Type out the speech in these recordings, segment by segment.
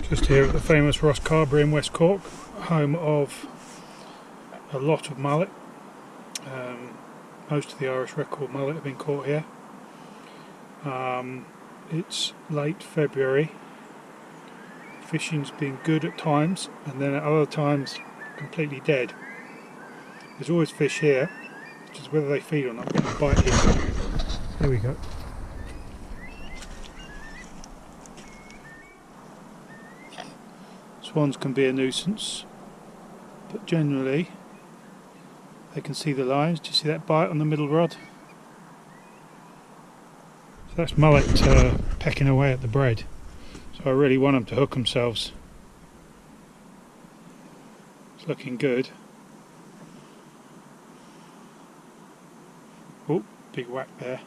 Just here at the famous Rosscarbery in West Cork, home of a lot of mullet. Most of the Irish record mullet have been caught here. It's late February. Fishing's been good at times, and then at other times completely dead. There's always fish here, just whether they feed or not. Get a bite here. There we go. Swans can be a nuisance, but generally they can see the lines. Do you see that bite on the middle rod? So that's mullet pecking away at the braid. So I really want them to hook themselves. It's looking good. Oh, big whack there.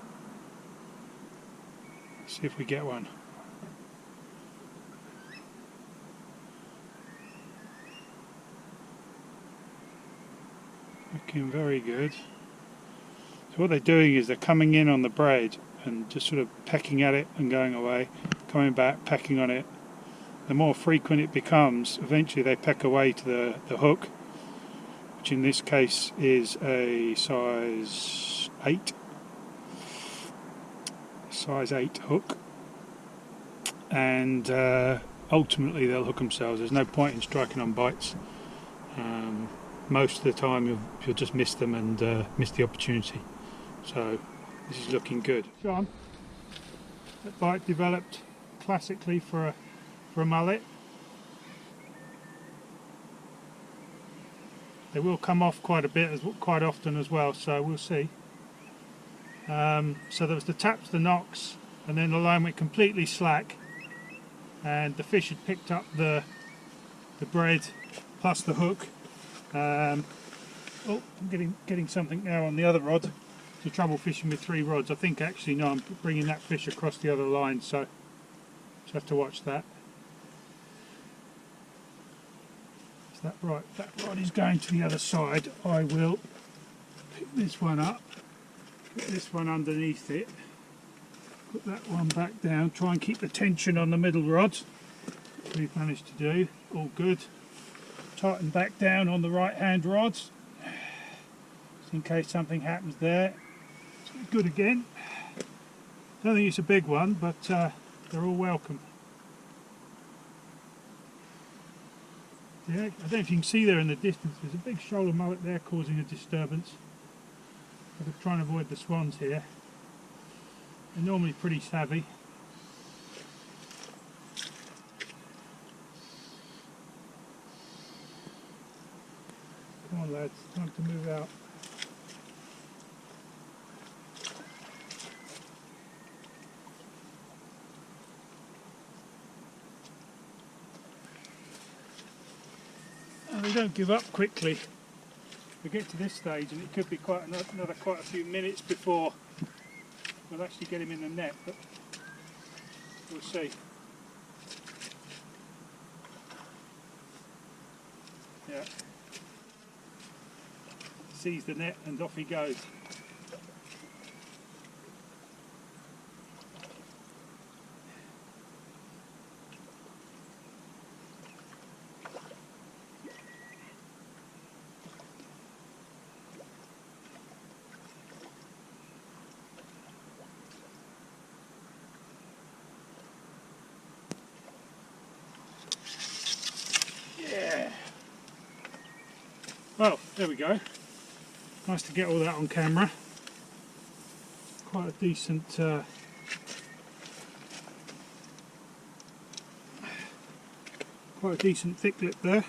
Let's see if we get one. Looking very good. So what they're doing is they're coming in on the braid and just sort of pecking at it and going away, coming back, pecking on it. The more frequent it becomes, eventually they peck away to the hook, which in this case is a size 8. Size 8 hook. And ultimately they'll hook themselves. There's no point in striking on bites. Most of the time you'll just miss them and miss the opportunity. So this is looking good. John, that bite developed classically for a mullet. They will come off quite a bit, quite often as well, so we'll see. So there was the taps, the knocks, and then the line went completely slack, and the fish had picked up the braid plus the hook. Oh, I'm getting something now on the other rod. The trouble fishing with 3 rods. I think actually no, I'm bringing that fish across the other line, so just have to watch that. Is that right? That rod is going to the other side. I will pick this one up, put this one underneath it, put that one back down, try and keep the tension on the middle rod, which we've managed to do. All good. Tighten back down on the right hand rods, just in case something happens there. It's good again. Don't think it's a big one, but they're all welcome. Yeah, I don't know if you can see there in the distance, there's a big shoal of mullet there causing a disturbance. I'm trying to avoid the swans here. They're normally pretty savvy. Come on lads, time to move out. And they don't give up quickly. We get to this stage and it could be quite a few minutes before we'll actually get him in the net, but we'll see. Yeah. Sees the net and off he goes. Yeah. Well, there we go. Nice to get all that on camera. Quite a decent thick lip there.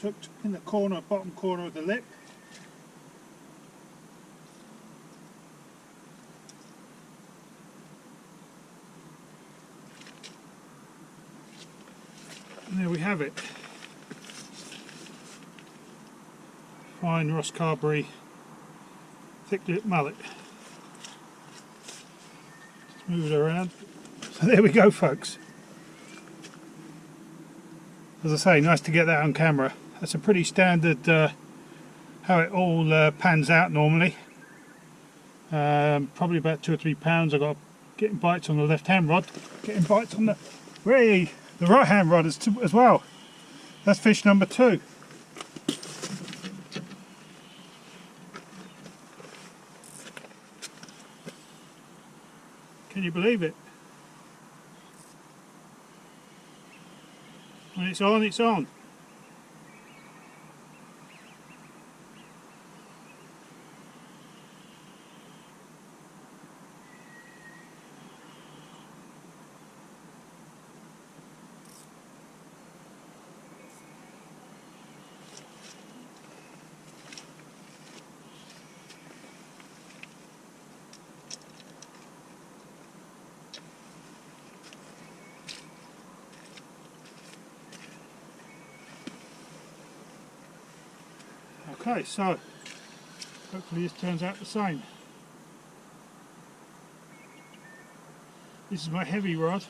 Hooked in the corner, bottom corner of the lip. And there we have it. Fine Rosscarbery thick lip mullet. Just move it around. Let's there we go, folks. As I say, nice to get that on camera. That's a pretty standard how it all pans out normally. Probably about 2 or 3 pounds. I got getting bites on the left hand rod, getting bites on the right hand rod as well. That's fish number 2. Can you believe it? When it's on, it's on. Okay, so hopefully this turns out the same. This is my heavy rod.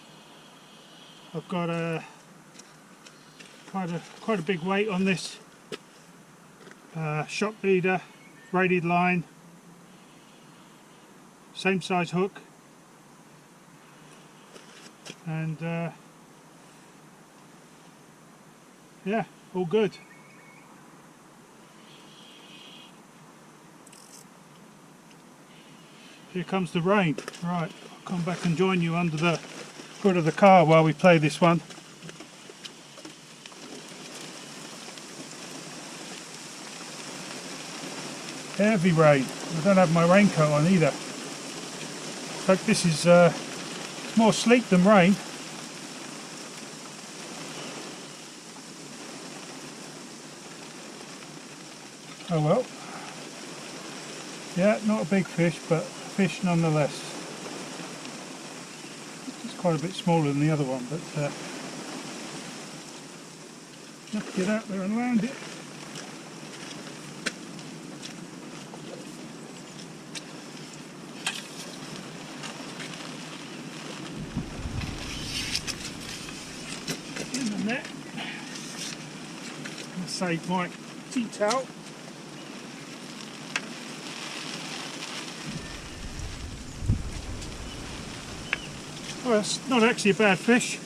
I've got quite a big weight on this shot leader, braided line, same size hook, and yeah, all good. Here comes the rain. Right, I'll come back and join you under the hood of the car while we play this one. Heavy rain. I don't have my raincoat on either. In fact, this is more sleet than rain. Oh well. Yeah, not a big fish, but fish nonetheless. It's quite a bit smaller than the other one, but enough to get out there and land it. In the net. I'm going to save my tea towel. Well, it's not actually a bad fish.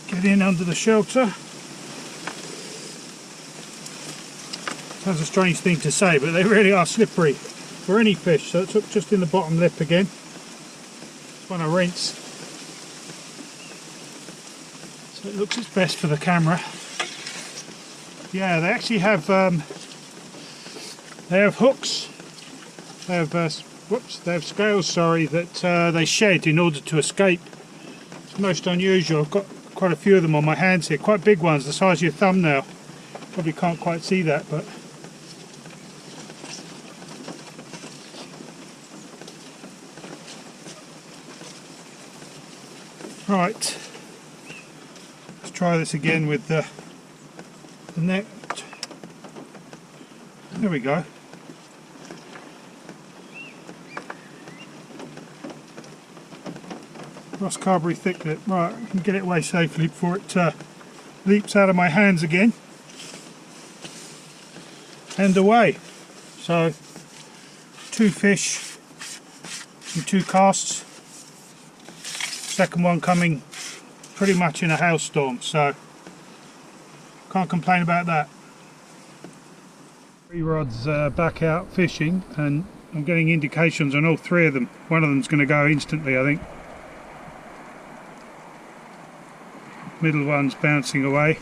Get in under the shelter. Sounds a strange thing to say, but they really are slippery for any fish. So it's hooked just in the bottom lip again. Just want to rinse. So it looks its best for the camera. Yeah, they actually have hooks. They have scales, sorry, that they shed in order to escape. It's most unusual. I've got quite a few of them on my hands here, quite big ones, the size of your thumbnail. Probably can't quite see that, but right. Let's try this again with the net. There we go. Rosscarbery thicklet. Right, I can get it away safely before it leaps out of my hands again. And away. So 2 fish and 2 casts. Second one coming pretty much in a hailstorm, so can't complain about that. 3 rods back out fishing, and I'm getting indications on all 3 of them. One of them's going to go instantly, I think. Middle one's bouncing away,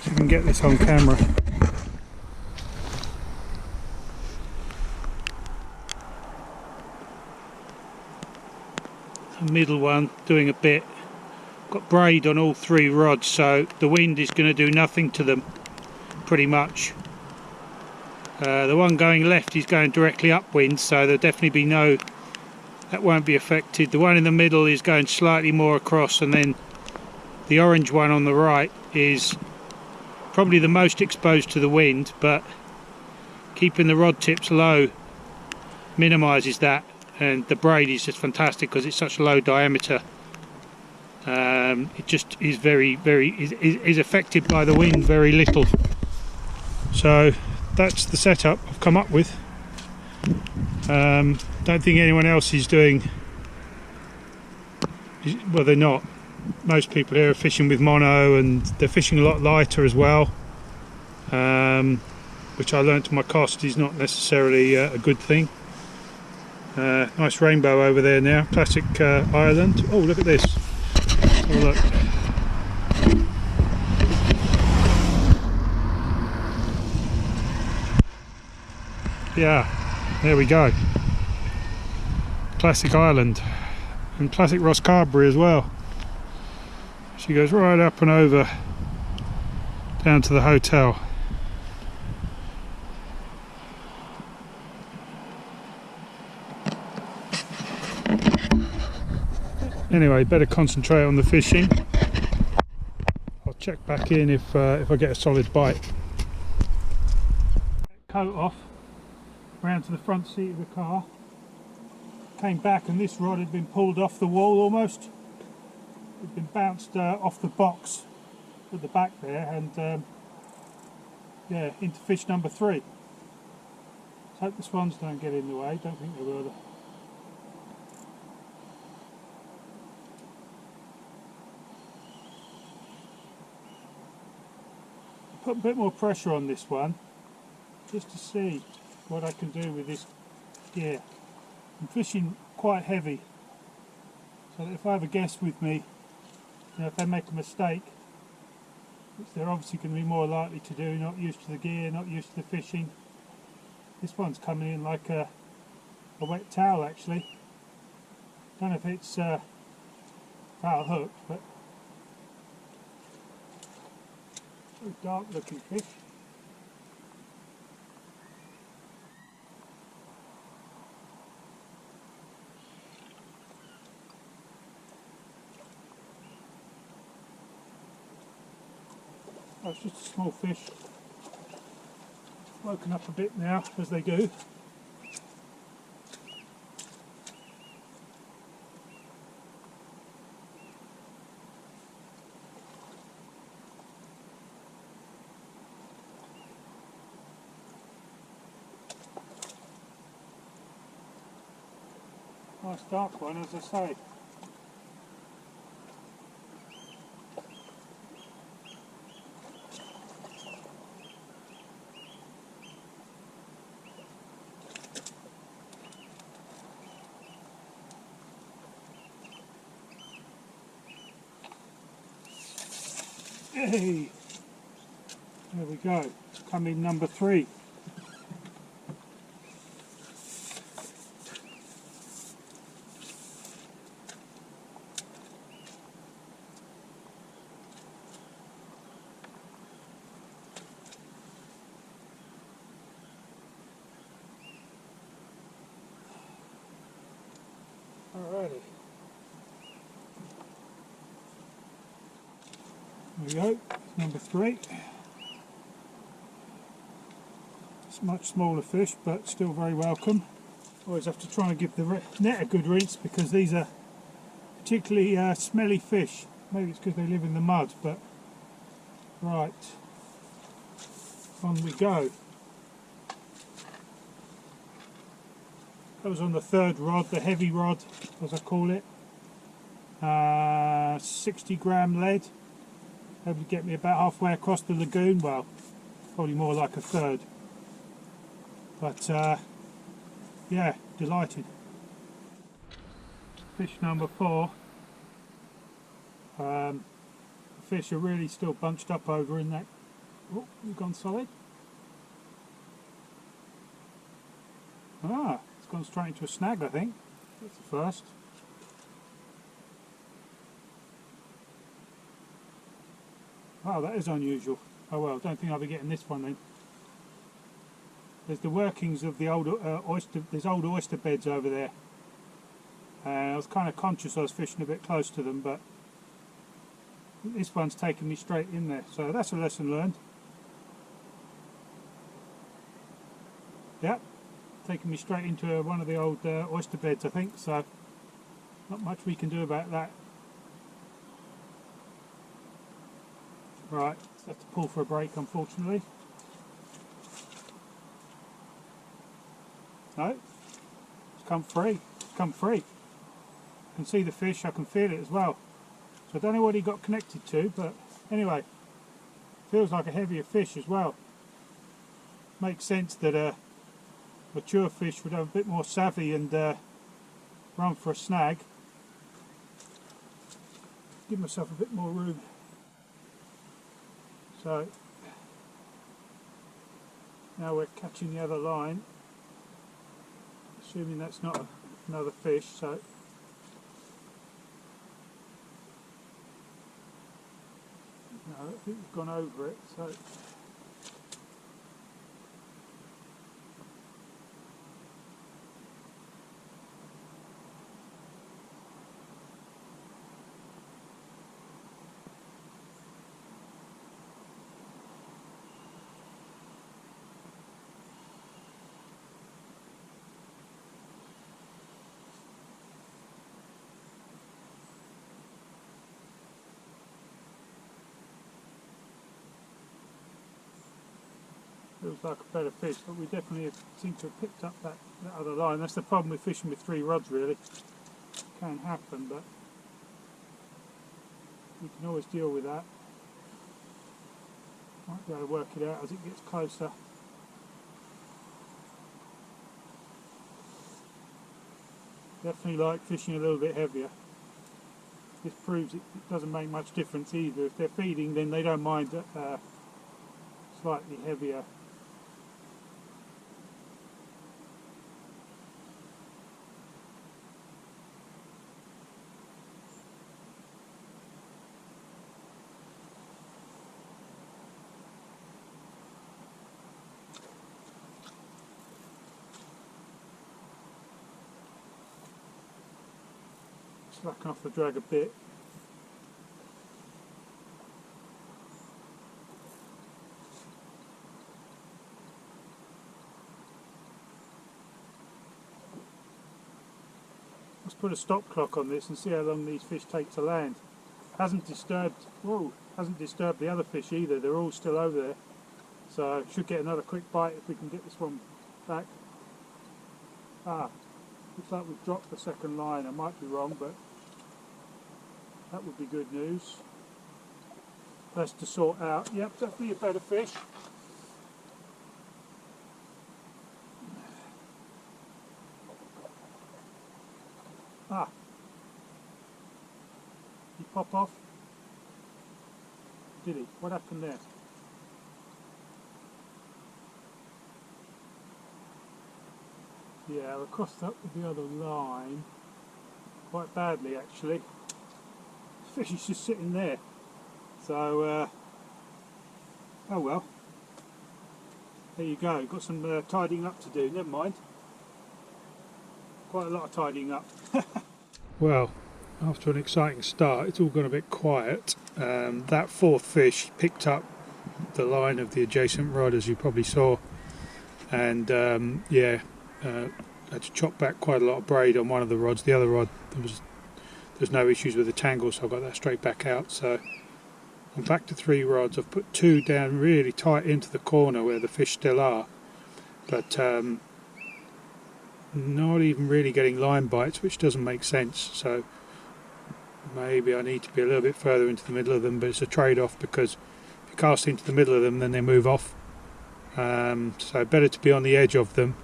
so you can get this on camera. The middle one doing a bit. Got braid on all 3 rods, so the wind is going to do nothing to them, pretty much. The one going left is going directly upwind, so there'll definitely be that won't be affected. The one in the middle is going slightly more across, and then the orange one on the right is probably the most exposed to the wind, but keeping the rod tips low minimises that, and the braid is just fantastic because it's such a low diameter. It just is is affected by the wind very little. So that's the setup I've come up with. Don't think anyone else is doing, well, they're not. Most people here are fishing with mono, and they're fishing a lot lighter as well, which I learnt to my cost is not necessarily a good thing. Nice rainbow over there now, classic island. Oh, look at this. Oh, look. Yeah, there we go. Classic island, and classic Rosscarbery as well. She goes right up and over down to the hotel. Anyway, better concentrate on the fishing. I'll check back in if I get a solid bite. Coat off, round to the front seat of the car. Came back and this rod had been pulled off the wall almost. It had been bounced off the box at the back there, and yeah, into fish number 3. Let's hope the swans don't get in the way. Don't think they will though. Put a bit more pressure on this one just to see what I can do with this gear. I'm fishing quite heavy, so that if I have a guest with me, you know, if they make a mistake, which they're obviously going to be more likely to do, not used to the gear, not used to the fishing. This one's coming in like a wet towel actually. Don't know if it's foul hook, but very dark looking fish. Oh, it's just a small fish. Woken up a bit now, as they do. Nice dark one, as I say. Hey, there we go. Coming number 3. Alrighty. There we go, number 3. It's a much smaller fish, but still very welcome. Always have to try and give the net a good rinse because these are particularly smelly fish. Maybe it's because they live in the mud, but right, on we go. That was on the 3rd rod, the heavy rod as I call it. 60 gram lead. Able to get me about halfway across the lagoon. Well, probably more like a 1/3. But yeah, delighted. Fish number 4. The fish are really still bunched up over in that. Oh, you've gone solid. Ah, it's gone straight into a snag, I think. That's the first. Wow, that is unusual. Oh well, don't think I'll be getting this one then. There's the workings of the old oyster. There's old oyster beds over there. I was kind of conscious I was fishing a bit close to them, but this one's taken me straight in there. So that's a lesson learned. Yep, taken me straight into one of the old oyster beds, I think, so not much we can do about that. Right, have to pull for a break, unfortunately. No, it's come free. It's come free. I can see the fish, I can feel it as well. So I don't know what he got connected to, but anyway, feels like a heavier fish as well. Makes sense that a mature fish would have a bit more savvy and run for a snag. Give myself a bit more room. So now we're catching the other line, assuming that's not another fish. So no, I think we've gone over it. So feels like a better fish, but we definitely seem to have picked up that other line. That's the problem with fishing with 3 rods, really. Can happen, but we can always deal with that. Might be able to work it out as it gets closer. Definitely like fishing a little bit heavier. This proves it doesn't make much difference either. If they're feeding, then they don't mind slightly heavier. Slacking off the drag a bit. Let's put a stop clock on this and see how long these fish take to land. Hasn't disturbed the other fish either. They're all still over there. So should get another quick bite if we can get this one back. Looks like we've dropped the second line. I might be wrong, but that would be good news. That's to sort out. Yep, definitely a better fish. He pop off? Did he? What happened there? Yeah, I crossed up with the other line quite badly actually. The fish is just sitting there. So, oh well. There you go. Got some tidying up to do. Never mind. Quite a lot of tidying up. Well, after an exciting start, it's all gone a bit quiet. That fourth fish picked up the line of the adjacent rod, as you probably saw, and had to chop back quite a lot of braid on one of the rods. The other rod, there's no issues with the tangle, so I got that straight back out. So I'm back to 3 rods. I've put 2 down really tight into the corner where the fish still are, but not even really getting line bites, which doesn't make sense. So maybe I need to be a little bit further into the middle of them, but it's a trade-off because if you cast into the middle of them, then they move off. So better to be on the edge of them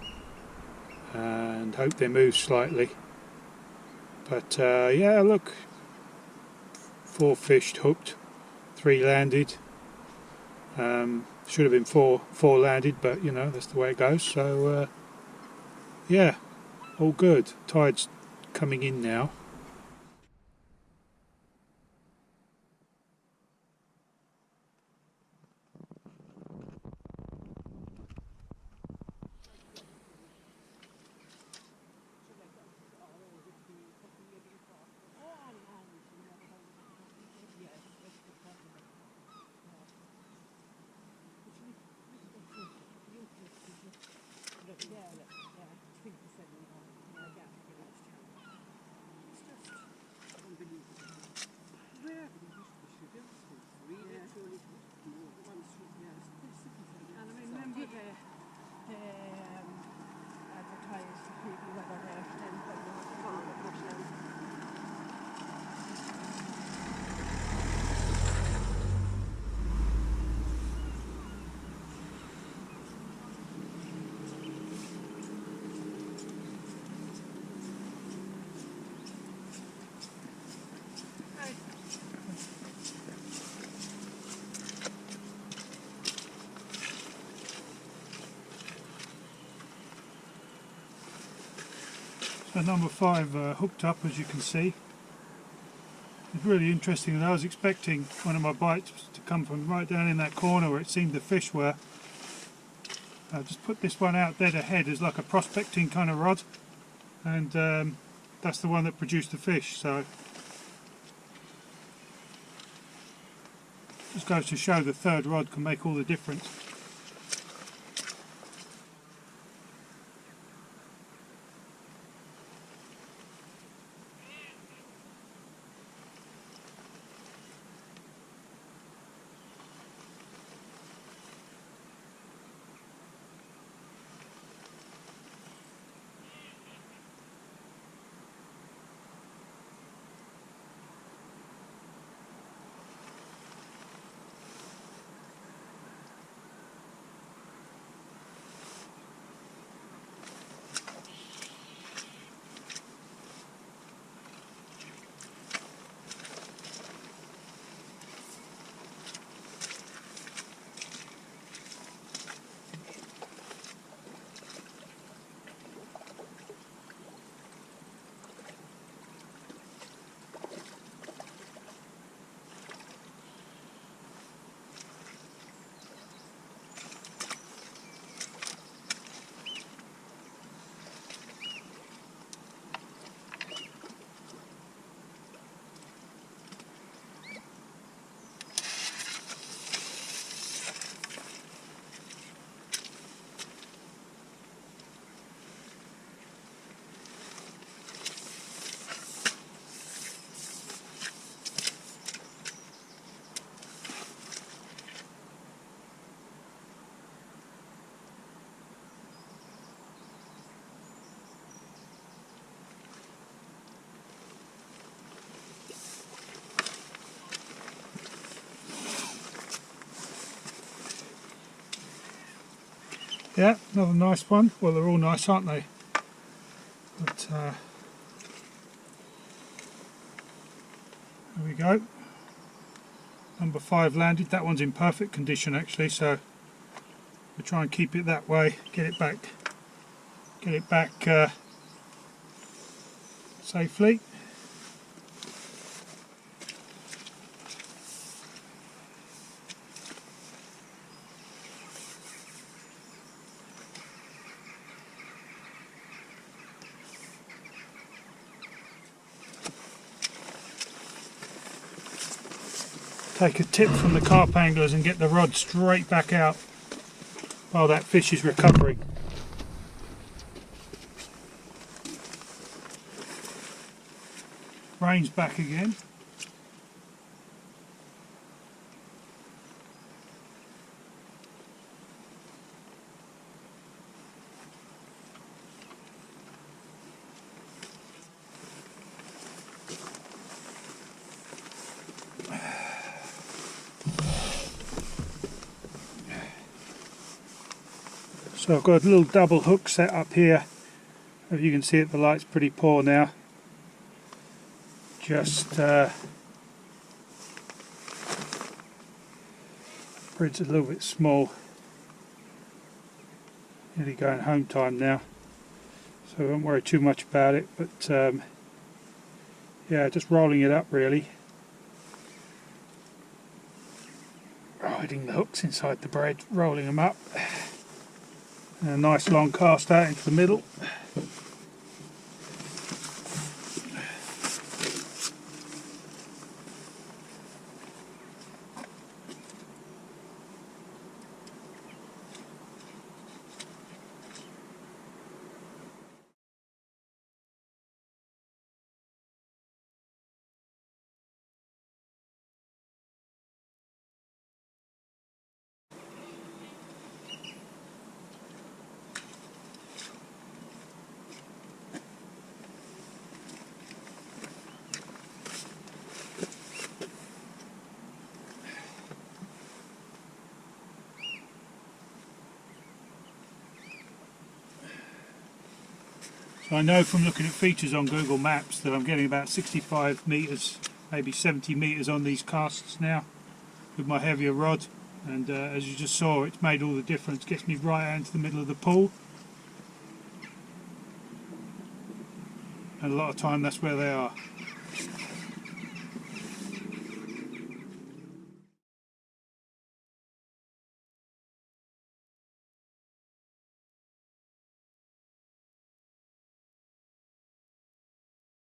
and hope they move slightly. But yeah, look, 4 fished, hooked, 3 landed. Should have been 4 landed, but you know, that's the way it goes. So yeah, all good. Tide's coming in now. the number 5 hooked up, as you can see. It's really interesting, and I was expecting one of my bites to come from right down in that corner where it seemed the fish were. I just put this one out dead ahead as like a prospecting kind of rod, and that's the one that produced the fish. So just goes to show the third rod can make all the difference. Yeah, another nice one. Well, they're all nice, aren't they? But there we go. Number 5 landed. That one's in perfect condition actually, so we'll try and keep it that way. Get it back safely. Take a tip from the carp anglers and get the rod straight back out while that fish is recovering. Rain's back again. So I've got a little double hook set up here. As you can see it, the light's pretty poor now. Just bridge a little bit small. Nearly going home time now, so I won't worry too much about it. But yeah, just rolling it up really. Hiding the hooks inside the braid, rolling them up. And a nice long cast out into the middle. So I know from looking at features on Google Maps that I'm getting about 65 metres, maybe 70 metres on these casts now with my heavier rod, and as you just saw, it's made all the difference. Gets me right out into the middle of the pool. and a lot of time that's where they are.